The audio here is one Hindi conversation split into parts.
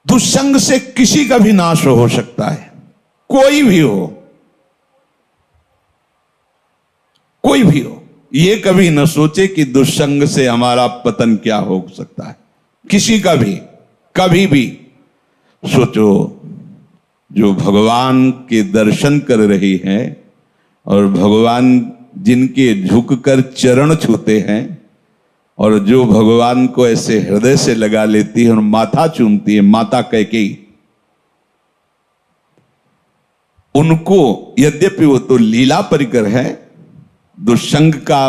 दुष्संग से किसी का भी नाश हो सकता है, कोई भी हो, कोई भी हो। ये कभी न सोचे कि दुष्संग से हमारा पतन क्या हो सकता है, किसी का भी, कभी भी। सोचो, जो भगवान के दर्शन कर रही हैं और भगवान जिनके झुककर चरण छूते हैं और जो भगवान को ऐसे हृदय से लगा लेती है और माथा चूमती है, माता कैकेयी, उनको यद्यपि वो तो लीला परिकर है, दुष्संग का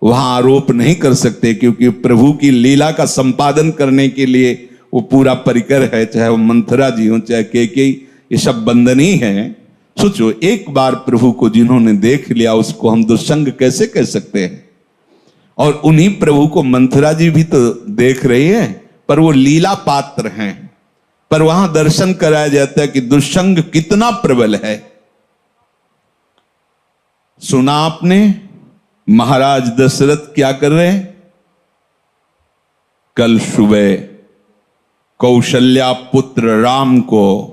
वहां आरोप नहीं कर सकते, क्योंकि प्रभु की लीला का संपादन करने के लिए वो पूरा परिकर है, चाहे वो मंथरा जी हो चाहे कैकेयी, ये सब बंधनी है। सोचो, एक बार प्रभु को जिन्होंने देख लिया उसको हम दुष्संग कैसे कह सकते हैं। और उन्हीं प्रभु को मंथरा जी भी तो देख रही है, पर वो लीला पात्र हैं। पर वहां दर्शन कराया जाता है कि दुष्संग कितना प्रबल है। सुना आपने महाराज दशरथ क्या कर रहे हैं? कल सुबह कौशल्या पुत्र राम को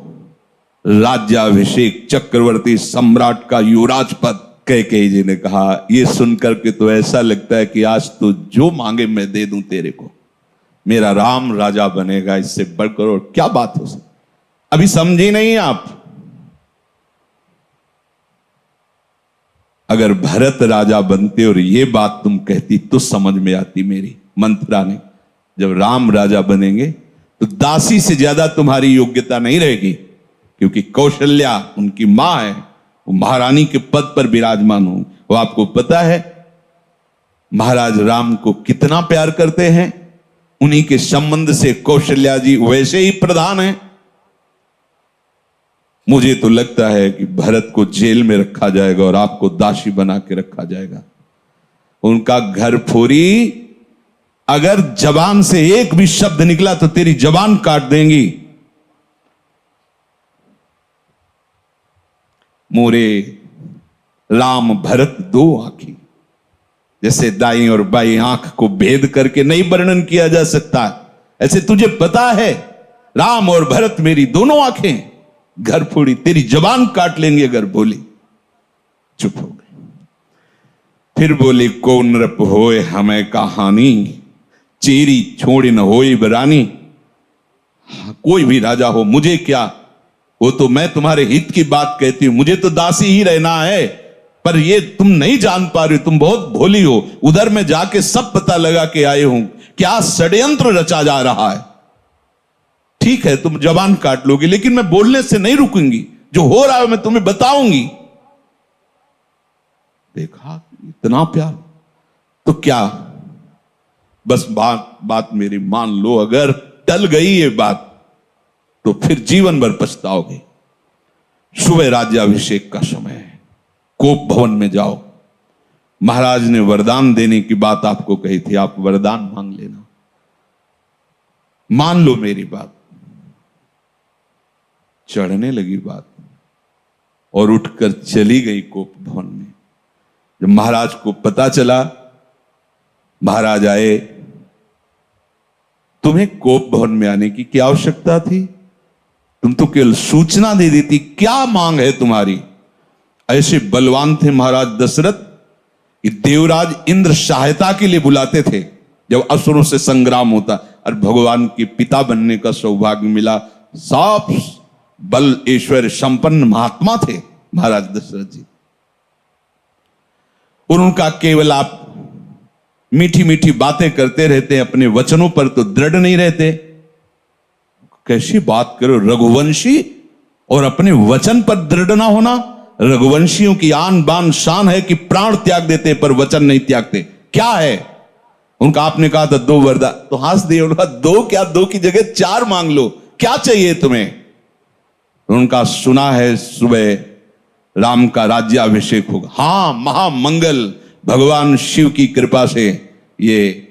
राज्याभिषेक, चक्रवर्ती सम्राट का युवराज पद कैकेयी जी ने कहा। ये सुनकर के तो ऐसा लगता है कि आज तो जो मांगे मैं दे दूं तेरे को, मेरा राम राजा बनेगा, इससे बढ़कर और क्या बात हो सकती। अभी समझी नहीं आप? अगर भरत राजा बनते और ये बात तुम कहती तो समझ में आती मेरी मंथरा ने। जब राम राजा बनेंगे तो दासी से ज्यादा तुम्हारी योग्यता नहीं रहेगी, क्योंकि कौशल्या उनकी मां है, वो महारानी के पद पर विराजमान हो। वो आपको पता है महाराज राम को कितना प्यार करते हैं, उन्हीं के संबंध से कौशल्या जी वैसे ही प्रधान हैं। मुझे तो लगता है कि भरत को जेल में रखा जाएगा और आपको दासी बना के रखा जाएगा। उनका घर फोरी, अगर जबान से एक भी शब्द निकला तो तेरी जबान काट देंगी। मोरे राम भरत दो आंखी, जैसे दाई और बाई आंख को भेद करके नहीं वर्णन किया जा सकता, ऐसे तुझे पता है राम और भरत मेरी दोनों आंखें, घर फोड़ी तेरी जबान काट लेंगे अगर बोली। चुप हो गए। फिर बोली, को नृप होए हमें कहानी, चेरी छोड़ी न होई बरानी। कोई भी राजा हो, मुझे क्या, वो तो मैं तुम्हारे हित की बात कहती हूं, मुझे तो दासी ही रहना है। पर ये तुम नहीं जान पा रही हो, तुम बहुत भोली हो। उधर में जाके सब पता लगा के आए हूं क्या षड्यंत्र रचा जा रहा है। ठीक है, तुम जबान काट लोगी, लेकिन मैं बोलने से नहीं रुकूंगी, जो हो रहा है मैं तुम्हें बताऊंगी। देखा इतना प्यार, तो क्या बस बात मेरी मान लो, अगर टल गई ये बात तो फिर जीवन भर पछताओगे। सुबह राज्याभिषेक का समय है, कोप भवन में जाओ। महाराज ने वरदान देने की बात आपको कही थी, आप वरदान मांग लेना, मान लो मेरी बात। चढ़ने लगी बात और उठकर चली गई कोप भवन में। जब महाराज को पता चला, महाराज आए, तुम्हें कोप भवन में आने की क्या आवश्यकता थी? तुम तो केवल सूचना दे देती, क्या मांग है तुम्हारी? ऐसे बलवान थे महाराज दशरथ कि देवराज इंद्र सहायता के लिए बुलाते थे जब असुरों से संग्राम होता, और भगवान के पिता बनने का सौभाग्य मिला। सब बल ऐश्वर्य संपन्न महात्मा थे महाराज दशरथ जी। और उनका केवल आप मीठी मीठी बातें करते रहते, अपने वचनों पर तो दृढ़ नहीं रहते। कैसी बात करो, रघुवंशी और अपने वचन पर दृढ़ ना होना। रघुवंशियों की आन बान शान है कि प्राण त्याग देते पर वचन नहीं त्यागते। क्या है उनका? आपने कहा था 2 वरदान, तो हंस दिए। उनका 2 क्या, 2 की जगह 4 मांग लो, क्या चाहिए तुम्हें? उनका सुना है सुबह राम का राज्याभिषेक होगा। हां, महामंगल, भगवान शिव की कृपा से ये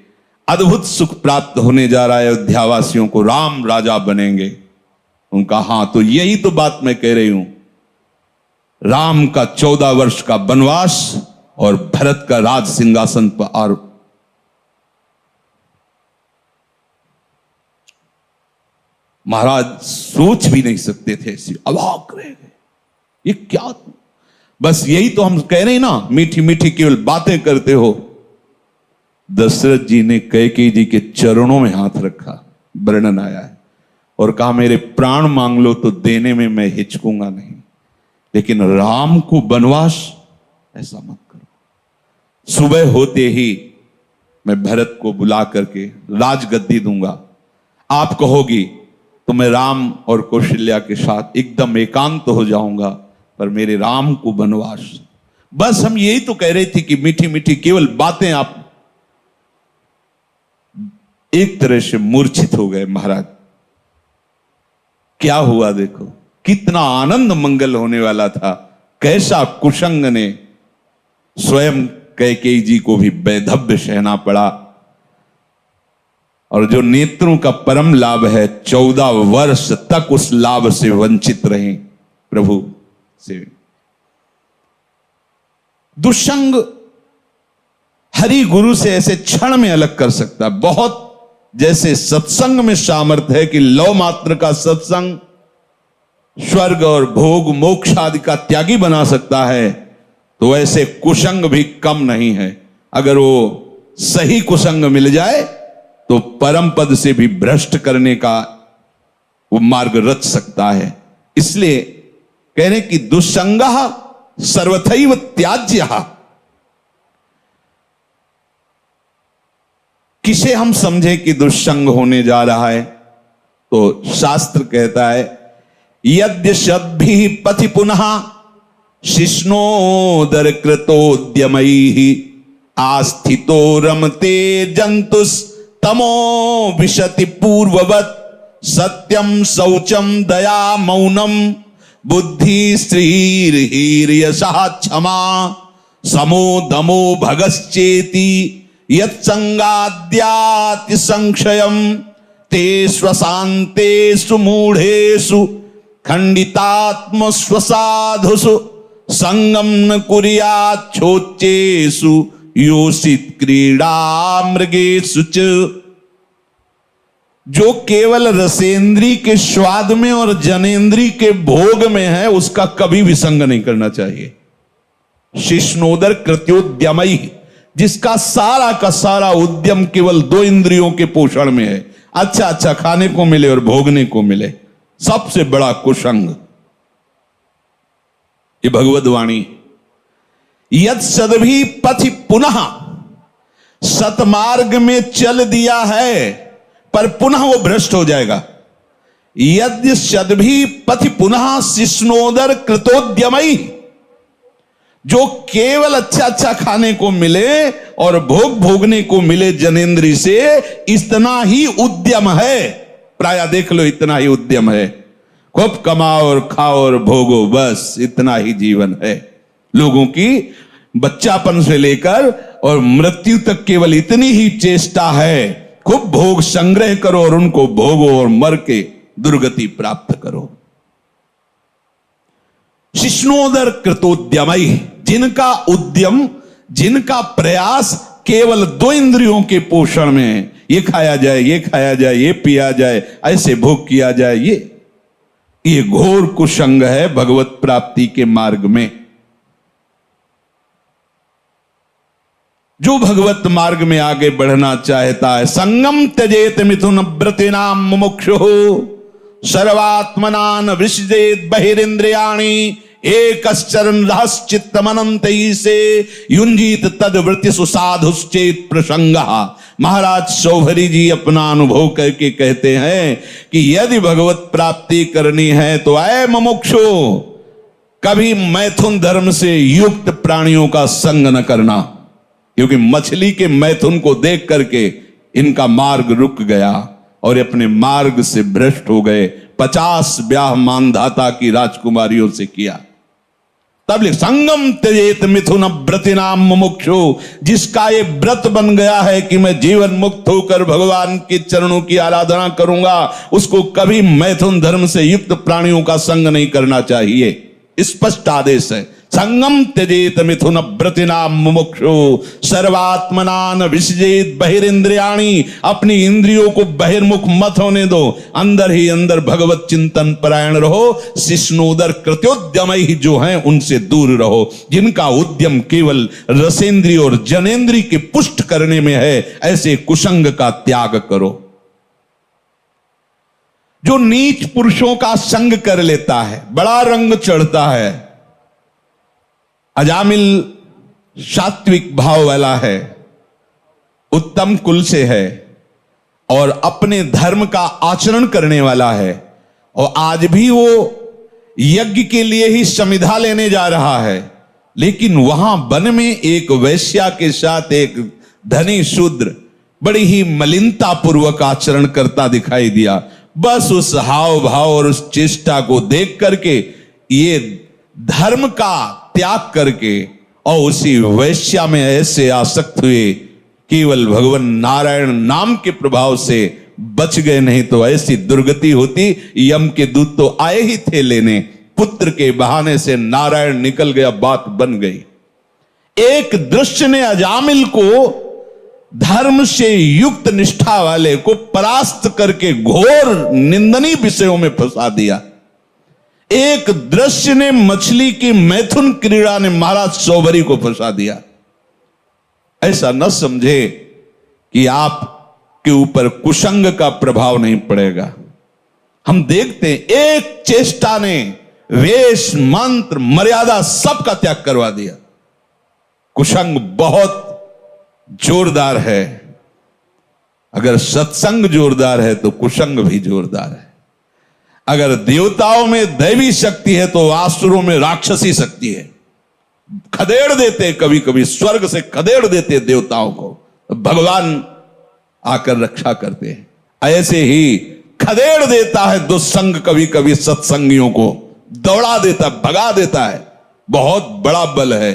अद्भुत सुख प्राप्त होने जा रहा है अयोध्यावासियों को, राम राजा बनेंगे। उनका हां, तो यही तो बात मैं कह रही हूं। राम का 14 वर्ष का वनवास और भरत का राज सिंहासन पर आरोह। महाराज सोच भी नहीं सकते थे, ऐसी अवाक रह गए, ये क्या। बस यही तो हम कह रहे हैं ना, मीठी मीठी केवल बातें करते हो। दशरथ जी ने कैकेयी जी के चरणों में हाथ रखा, वर्णन आया है, और कहा मेरे प्राण मांग लो तो देने में मैं हिचकूंगा नहीं, लेकिन राम को वनवास ऐसा मत करो। सुबह होते ही मैं भरत को बुला करके राजगद्दी दूंगा, आप कहोगी तो मैं राम और कौशल्या के साथ एकदम एकांत हो जाऊंगा, पर मेरे राम को वनवास। बस हम यही तो कह रहे थे कि मीठी मीठी केवल बातें। आप एक तरह से मूर्छित हो गए महाराज। क्या हुआ देखो, कितना आनंद मंगल होने वाला था, कैसा कुशंग ने स्वयं कैकेयी जी को भी वैधव्य सहना पड़ा। और जो नेत्रों का परम लाभ है, 14 वर्ष तक उस लाभ से वंचित रहे प्रभु से। दुष्संग हरि गुरु से ऐसे क्षण में अलग कर सकता है। बहुत जैसे सत्संग में सामर्थ्य है कि लौ मात्र का सत्संग स्वर्ग और भोग मोक्ष आदि का त्यागी बना सकता है, तो ऐसे कुसंग भी कम नहीं है। अगर वो सही कुसंग मिल जाए तो परम पद से भी भ्रष्ट करने का वो मार्ग रच सकता है। इसलिए कह रहे कि दुस्संगः सर्वथैव त्याज्यः। किसे हम समझे कि दुस्संग होने जा रहा है, तो शास्त्र कहता है यद्य सद्भिः पथि पुनः शिष्णोदर कृतोद्यमैः आस्थितो रमते जंतुस्तमो विशति पूर्ववत् सत्यम शौचम दया मौनम बुद्धि श्रीर्हीर्यशः क्षमा समो दमो भगश्चेति यत्संगाद्याति संक्षयम ते स्वशान्तेषु मूढ़ेषु खंडितात्म स्वसाधुषु संगम न कुर्याच्छोच्चेषु योषित क्रीड़ा मृगेषु च। जो केवल रसेंद्री के स्वाद में और जनेंद्री के भोग में है, उसका कभी भी संग नहीं करना चाहिए। शिष्णोदर कृत्योद्यमई, जिसका सारा का सारा उद्यम केवल 2 इंद्रियों के पोषण में है, अच्छा अच्छा खाने को मिले और भोगने को मिले, सबसे बड़ा कुसंग। ये भगवद वाणी। यद सदभी पथि पुनः, सतमार्ग में चल दिया है पर पुनः वो भ्रष्ट हो जाएगा। यद सदभी पथि पुनः शिष्णोदर कृतोद्यमई, जो केवल अच्छा अच्छा खाने को मिले और भोग भोगने को मिले जनेंद्री से, इतना ही उद्यम है। प्राय देख लो, इतना ही उद्यम है। खूब कमाओ और खाओ और भोगो, बस इतना ही जीवन है लोगों की। बच्चापन से लेकर और मृत्यु तक केवल इतनी ही चेष्टा है, खूब भोग संग्रह करो और उनको भोगो और मर के दुर्गति प्राप्त करो। शिष्णोदर कृतोद्यमई, जिनका उद्यम, जिनका प्रयास केवल 2 इंद्रियों के पोषण में है, ये खाया जाए, ये खाया जाए, ये पिया जाए, ऐसे भोग किया जाए, ये घोर कुसंग है भगवत प्राप्ति के मार्ग में। जो भगवत मार्ग में आगे बढ़ना चाहता है, संगम त्यजेत मिथुन व्रतिनाम मुमुक्षुः सर्वात्मनान विसृजेत बहिरिंद्रियाणि एकश्चरन् रहश्चित्तमनन्तैः से युञ्जीत तद्वृत्तिषु साधुश्चेत प्रसंगः। महाराज शौभरी जी अपना अनुभव करके कहते हैं कि यदि भगवत प्राप्ति करनी है तो ऐ मुमुक्षु, कभी मैथुन धर्म से युक्त प्राणियों का संग न करना, क्योंकि मछली के मैथुन को देख करके इनका मार्ग रुक गया और अपने मार्ग से भ्रष्ट हो गए। 50 ब्याह मानधाता की राजकुमारियों से किया। तब लिख संगम त्यजेत मिथुन व्रतिनाम मुमुक्षु, जिसका ये व्रत बन गया है कि मैं जीवन मुक्त होकर भगवान के चरणों की आराधना करूंगा, उसको कभी मैथुन धर्म से युक्त प्राणियों का संग नहीं करना चाहिए। स्पष्ट आदेश है। संगम त्यजेत मिथुन व्रतिना मुमुक्षु सर्वात्मनान विसजेत बहिरिंद्रियाणी। अपनी इंद्रियों को बहिर्मुख मत होने दो, अंदर ही अंदर भगवत चिंतन परायण रहो। शिष्णोदर कृत्योद्यम ही जो हैं उनसे दूर रहो, जिनका उद्यम केवल रसेंद्रिय और जनेन्द्रिय के पुष्ट करने में है, ऐसे कुसंग का त्याग करो। जो नीच पुरुषों का संग कर लेता है, बड़ा रंग चढ़ता है, अजामिल सात्विक भाव वाला है, उत्तम कुल से है और अपने धर्म का आचरण करने वाला है, और आज भी वो यज्ञ के लिए ही समिधा लेने जा रहा है, लेकिन वहां वन में एक वैश्या के साथ एक धनी शूद्र बड़ी ही मलिनता पूर्वक आचरण करता दिखाई दिया। बस उस हाव भाव और उस चेष्टा को देख करके ये धर्म का त्याग करके और उसी वैश्या में ऐसे आसक्त हुए, केवल भगवान नारायण नाम के प्रभाव से बच गए, नहीं तो ऐसी दुर्गति होती। यम के दूत तो आए ही थे लेने, पुत्र के बहाने से नारायण निकल गया, बात बन गई। एक दृश्य ने अजामिल को धर्म से युक्त निष्ठा वाले को परास्त करके घोर निंदनीय विषयों में फंसा दिया। एक दृश्य ने मछली की मैथुन क्रीड़ा ने महाराज सौभरी को फंसा दिया। ऐसा न समझे कि आप के ऊपर कुसंग का प्रभाव नहीं पड़ेगा। हम देखते हैं एक चेष्टा ने वेश मंत्र मर्यादा सबका त्याग करवा दिया। कुसंग बहुत जोरदार है। अगर सत्संग जोरदार है तो कुसंग भी जोरदार है। अगर देवताओं में दैवी शक्ति है तो आसुरों में राक्षसी शक्ति है। खदेड़ देते, कभी कभी स्वर्ग से खदेड़ देते देवताओं को, तो भगवान आकर रक्षा करते हैं। ऐसे ही खदेड़ देता है दुस्संग कभी कभी सत्संगियों को, दौड़ा देता, भगा देता है। बहुत बड़ा बल है।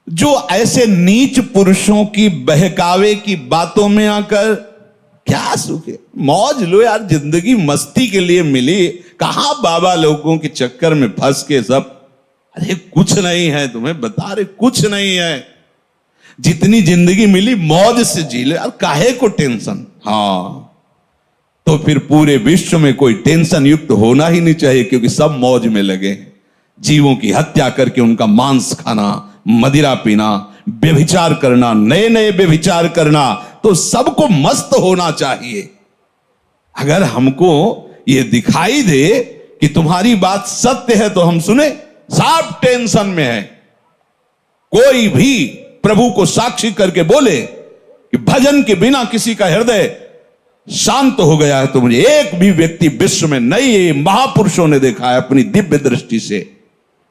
जो ऐसे नीच पुरुषों की बहकावे की बातों में आकर क्या सुख है, मौज लो यार, जिंदगी मस्ती के लिए मिली। कहां बाबा लोगों के चक्कर में फंस के सब, अरे कुछ नहीं है, तुम्हें बता रहे कुछ नहीं है। जितनी जिंदगी मिली मौज से जी ले यार, काहे को टेंशन। हाँ, तो फिर पूरे विश्व में कोई टेंशन युक्त होना ही नहीं चाहिए, क्योंकि सब मौज में लगे। जीवों की हत्या करके उनका मांस खाना, मदिरा पीना, व्यभिचार करना, नए नए व्यभिचार करना, तो सबको मस्त होना चाहिए। अगर हमको ये दिखाई दे कि तुम्हारी बात सत्य है तो हम सुने, सब टेंशन में है। कोई भी प्रभु को साक्षी करके बोले कि भजन के बिना किसी का हृदय शांत हो गया है, तो मुझे एक भी व्यक्ति विश्व में नहीं, महापुरुषों ने देखा है अपनी दिव्य दृष्टि से।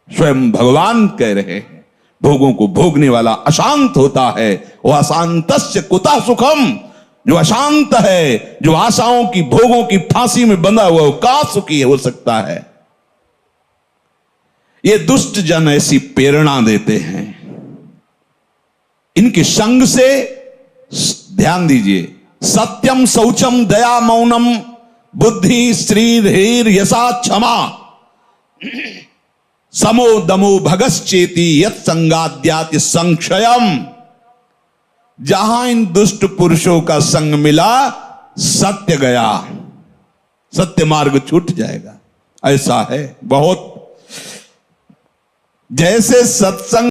स्वयं भगवान कह रहे हैं, भोगों को भोगने वाला अशांत होता है। वह अशांतस्य कुतः सुखम, जो अशांत है, जो आशाओं की भोगों की फांसी में बंधा हुआ, वो कहां सुखी हो सकता है। ये दुष्ट जन ऐसी प्रेरणा देते हैं। इनके संग से ध्यान दीजिए, सत्यम शौचम दया मौनम बुद्धि श्री धीर यशा क्षमा समो दमो भगश्चेति यत् संगाद्याति संक्षयम। जहां इन दुष्ट पुरुषों का संग मिला, सत्य गया, सत्य मार्ग छूट जाएगा। ऐसा है बहुत। जैसे सत्संग